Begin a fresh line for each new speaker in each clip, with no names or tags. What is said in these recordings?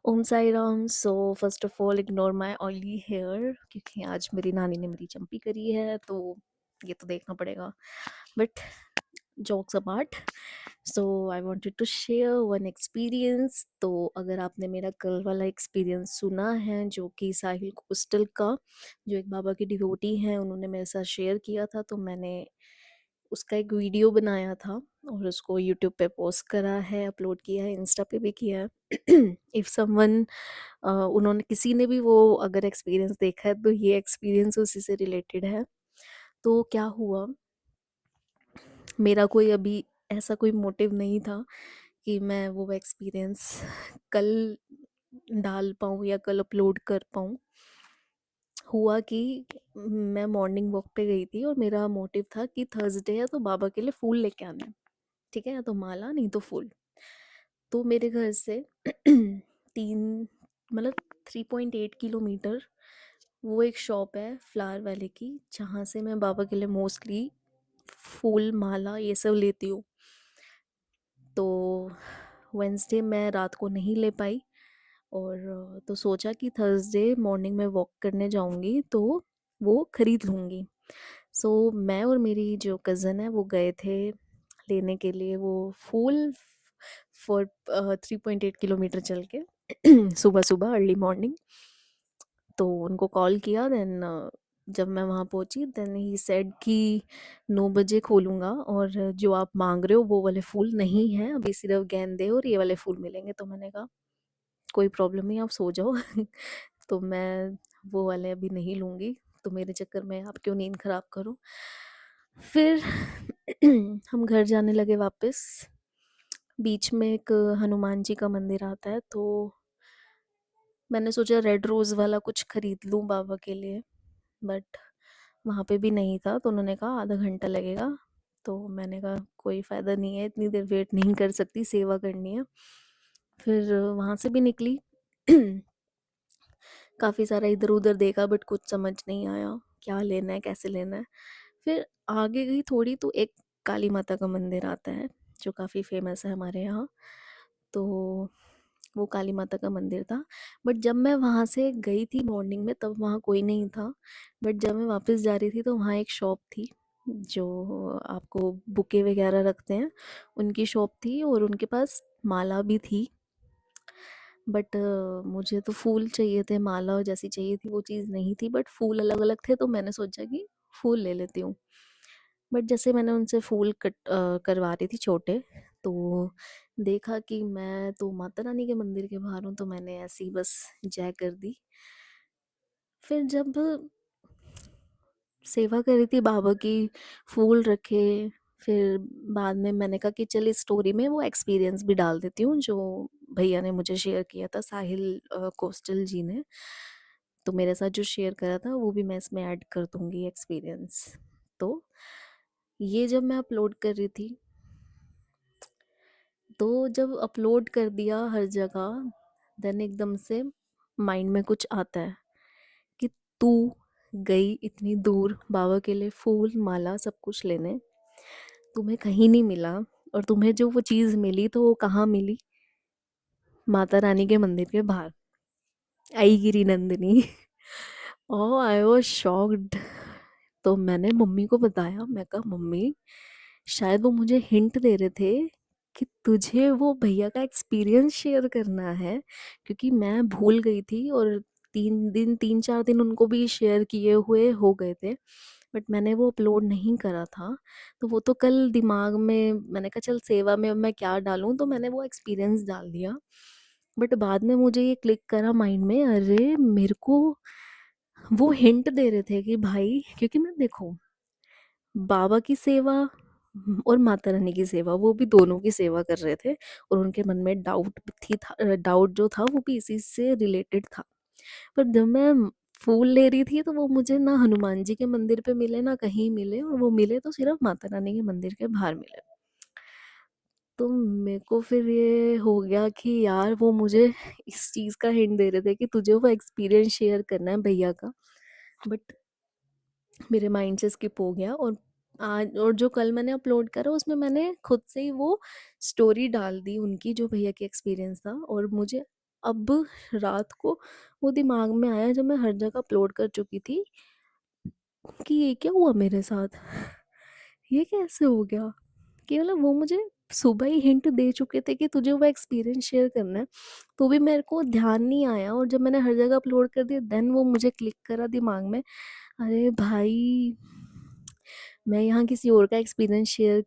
Om Sai Ram. So first of all ignore my oily hair क्योंकि आज मेरी नानी ने मेरी चंपी करी है, तो ये तो देखना पड़ेगा। But jokes apart, so I wanted to share one experience. तो अगर आपने मेरा कल वाला एक्सपीरियंस सुना है जो कि साहिल कोस्टल का, जो एक बाबा की डिवोटी हैं, उन्होंने मेरे साथ शेयर किया था, तो मैंने उसका एक वीडियो बनाया था और उसको यूट्यूब पे पोस्ट करा है, अपलोड किया है, इंस्टा पे भी किया है। इफ़ समवन उन्होंने किसी ने भी वो अगर एक्सपीरियंस देखा है तो ये एक्सपीरियंस उसी से रिलेटेड है। तो क्या हुआ, मेरा कोई अभी ऐसा कोई मोटिव नहीं था कि मैं वो एक्सपीरियंस कल डाल पाऊँ या कल अपलोड कर पाऊँ। हुआ कि मैं मॉर्निंग वॉक पे गई थी और मेरा मोटिव था कि थर्सडे है तो बाबा के लिए फूल लेके आना है, ठीक है, या तो माला नहीं तो फूल। तो मेरे घर से 3 मतलब 3.8 किलोमीटर वो एक शॉप है फ्लावर वाले की, जहाँ से मैं बाबा के लिए मोस्टली फूल माला ये सब लेती हूँ। तो वेंसडे मैं रात को नहीं ले पाई और तो सोचा कि थर्सडे मॉर्निंग में वॉक करने जाऊँगी तो वो ख़रीद लूँगी। सो मैं और मेरी जो कज़न है वो गए थे लेने के लिए वो फूल फॉर 3.8 किलोमीटर चल के सुबह सुबह अर्ली मॉर्निंग। तो उनको कॉल किया, देन जब मैं वहाँ पहुँची देन ही सेड कि 9 बजे खोलूँगा और जो आप मांग रहे हो वो वाले फूल नहीं हैं, अभी सिर्फ गेंदे और ये वाले फूल मिलेंगे। तो मैंने कहा कोई प्रॉब्लम नहीं, आप सो जाओ। तो मैं वो वाले अभी नहीं लूँगी, तो मेरे चक्कर में आप क्यों नींद ख़राब करो। फिर हम घर जाने लगे वापस। बीच में एक हनुमान जी का मंदिर आता है, तो मैंने सोचा रेड रोज़ वाला कुछ ख़रीद लूँ बाबा के लिए, बट वहाँ पे भी नहीं था। तो उन्होंने कहा आधा घंटा लगेगा। तो मैंने कहा कोई फ़ायदा नहीं है, इतनी देर वेट नहीं कर सकती, सेवा करनी है। फिर वहाँ से भी निकली। काफ़ी सारा इधर-उधर देखा बट कुछ समझ नहीं आया, क्या लेना है, कैसे लेना है। फिर आगे गई थोड़ी तो एक काली माता का मंदिर आता है, जो काफ़ी फ़ेमस है हमारे यहाँ। तो वो काली माता का मंदिर था, बट जब मैं वहाँ से गई थी मॉर्निंग में तब वहाँ कोई नहीं था। बट जब मैं वापस जा रही थी तो वहाँ एक शॉप थी, जो आपको बुके वगैरह रखते हैं, उनकी शॉप थी और उनके पास माला भी थी। बट मुझे तो फूल चाहिए थे, माला जैसी चाहिए थी वो चीज़ नहीं थी, बट फूल अलग-अलग थे, तो मैंने सोचा कि फूल ले लेती हूँ। बट जैसे मैंने उनसे फूल करवा रही थी छोटे, तो देखा कि मैं तो माता रानी के मंदिर के बाहर हूँ, तो मैंने ऐसे ही बस जय कर दी। फिर जब सेवा कर रही थी बाबा की, फूल रखे, फिर बाद में मैंने कहा कि चल इस स्टोरी में वो एक्सपीरियंस भी डाल देती हूँ जो भैया ने मुझे शेयर किया था, साहिल कोस्टल जी ने। तो मेरे साथ जो शेयर करा था वो भी मैं इसमें ऐड कर दूँगी एक्सपीरियंस। तो ये जब मैं अपलोड कर रही थी, तो जब अपलोड कर दिया हर जगह, देन एकदम से माइंड में कुछ आता है कि तू गई इतनी दूर बाबा के लिए फूल माला सब कुछ लेने, तुम्हें कहीं नहीं मिला, और तुम्हें जो वो चीज़ मिली तो वो कहाँ मिली? माता रानी के मंदिर के बाहर। आई गिरी नंदिनी। ओह आई वाज शॉक्ड। तो मैंने मम्मी को बताया, मैं कहा मम्मी शायद वो मुझे हिंट दे रहे थे कि तुझे वो भैया का एक्सपीरियंस शेयर करना है, क्योंकि मैं भूल गई थी और 3-4 दिन उनको भी शेयर किए हुए हो गए थे, बट मैंने वो अपलोड नहीं करा था। तो वो तो कल दिमाग में मैंने कहा चल सेवा में अब मैं क्या डालूँ, तो मैंने वो एक्सपीरियंस डाल दिया। बट बाद में मुझे ये क्लिक करा माइंड में, अरे मेरे को वो हिंट दे रहे थे कि भाई, क्योंकि मैं देखो बाबा की सेवा और माता रानी की सेवा, वो भी दोनों की सेवा कर रहे थे, और उनके मन में डाउट जो था वो भी इसी से रिलेटेड था। पर जब मैं फूल ले रही थी तो वो मुझे ना हनुमान जी के मंदिर पे मिले ना कहीं मिले, और वो मिले तो सिर्फ माता रानी के मंदिर के बाहर मिले। तो मेरे को फिर ये हो गया कि यार वो मुझे इस चीज़ का हिंट दे रहे थे कि तुझे वो एक्सपीरियंस शेयर करना है भैया का, बट मेरे माइंड से स्किप हो गया। और आज और जो कल मैंने अपलोड करा उसमें मैंने खुद से ही वो स्टोरी डाल दी उनकी, जो भैया की एक्सपीरियंस था, और मुझे अब रात को वो दिमाग में आया जब मैं हर जगह अपलोड कर चुकी थी कि ये क्या हुआ मेरे साथ, ये कैसे हो गया, कि मतलब वो मुझे सुबह ही हिंट दे चुके थे कि तुझे वो एक्सपीरियंस शेयर करना है, तो भी मेरे को ध्यान नहीं आया, और जब मैंने हर जगह अपलोड कर दिया देन वो मुझे क्लिक करा दिमाग में। अरे भाई, मैं यहाँ किसी और का एक्सपीरियंस शेयर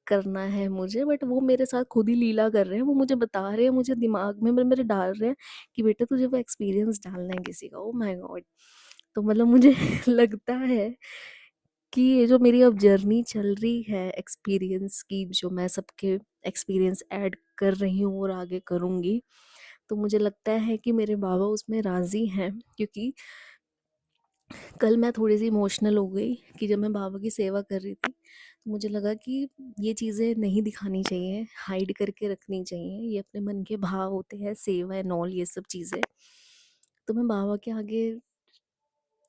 करना है मुझे, बट वो मेरे साथ खुद ही लीला कर रहे हैं, वो मुझे बता रहे हैं, मुझे दिमाग में मेरे डाल रहे हैं कि बेटा तुझे वो एक्सपीरियंस डालना है किसी का। Oh my God. तो मतलब मुझे लगता है कि ये जो मेरी अब जर्नी चल रही है एक्सपीरियंस की, जो मैं सबके एक्सपीरियंस ऐड कर रही हूँ और आगे करूँगी, तो मुझे लगता है कि मेरे बाबा उसमें राज़ी हैं, क्योंकि कल मैं थोड़ी-सी इमोशनल हो गई कि जब मैं बाबा की सेवा कर रही थी, तो मुझे लगा कि ये चीज़ें नहीं दिखानी चाहिए, हाइड करके रखनी चाहिए। ये अपने मन के भाव होते हैं, सेवा एंड ऑल ये सब चीज़ें। तो मैं बाबा के आगे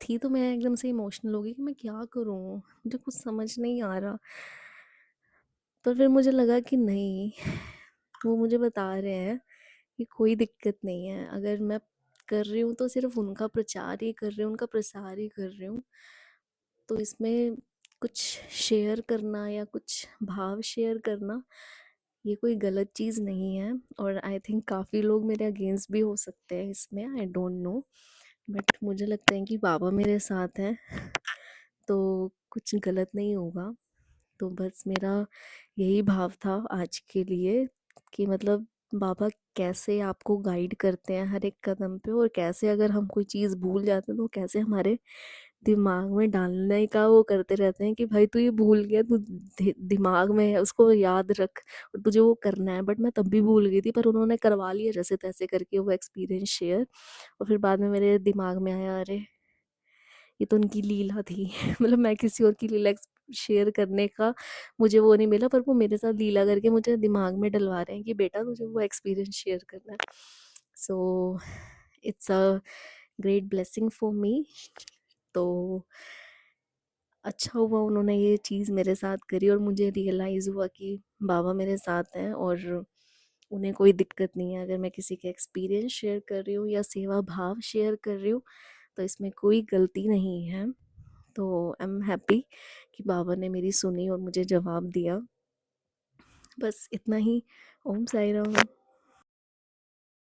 थी, तो मैं एकदम से इमोशनल हो गई कि मैं क्या करूँ? मुझे कुछ समझ नहीं आ रहा। पर फिर मुझे लगा कि नहीं, वो मुझे बता रहे हैं कि कोई दिक्कत नहीं है, अगर मैं कर रही हूँ तो सिर्फ उनका प्रचार ही कर रही हूँ, उनका प्रसार ही कर रही हूँ। तो इसमें कुछ शेयर करना या कुछ भाव शेयर करना, ये कोई गलत चीज़ नहीं है, और आई थिंक काफ़ी लोग मेरे अगेंस्ट भी हो सकते हैं इसमें, आई डोंट नो, बट मुझे लगता है कि बाबा मेरे साथ हैं तो कुछ गलत नहीं होगा। तो बस मेरा यही भाव था आज के लिए कि मतलब बाबा कैसे आपको गाइड करते हैं हर एक कदम पे, और कैसे अगर हम कोई चीज़ भूल जाते हैं तो कैसे हमारे दिमाग में डालने का वो करते रहते हैं कि भाई तू ये भूल गया, तू दिमाग में है उसको याद रख और तुझे वो करना है। बट मैं तब भी भूल गई थी, पर उन्होंने करवा लिया जैसे तैसे करके वो एक्सपीरियंस शेयर। और फिर बाद में मेरे दिमाग में आया, अरे ये तो उनकी लीला थी मतलब मैं किसी और की लीला शेयर करने का मुझे वो नहीं मिला, पर वो मेरे साथ लीला करके मुझे दिमाग में डलवा रहे हैं कि बेटा तुझे वो एक्सपीरियंस शेयर करना है। So it's a great blessing for me. तो अच्छा हुआ उन्होंने ये चीज़ मेरे साथ करी, और मुझे रियलाइज़ हुआ कि बाबा मेरे साथ हैं और उन्हें कोई दिक्कत नहीं है अगर मैं किसी के एक्सपीरियंस शेयर कर रही हूँ या सेवा भाव शेयर कर रही हूँ, तो इसमें कोई गलती नहीं है। तो आई एम हैप्पी कि बाबा ने मेरी सुनी और मुझे जवाब दिया। बस इतना ही। ओम साई राम।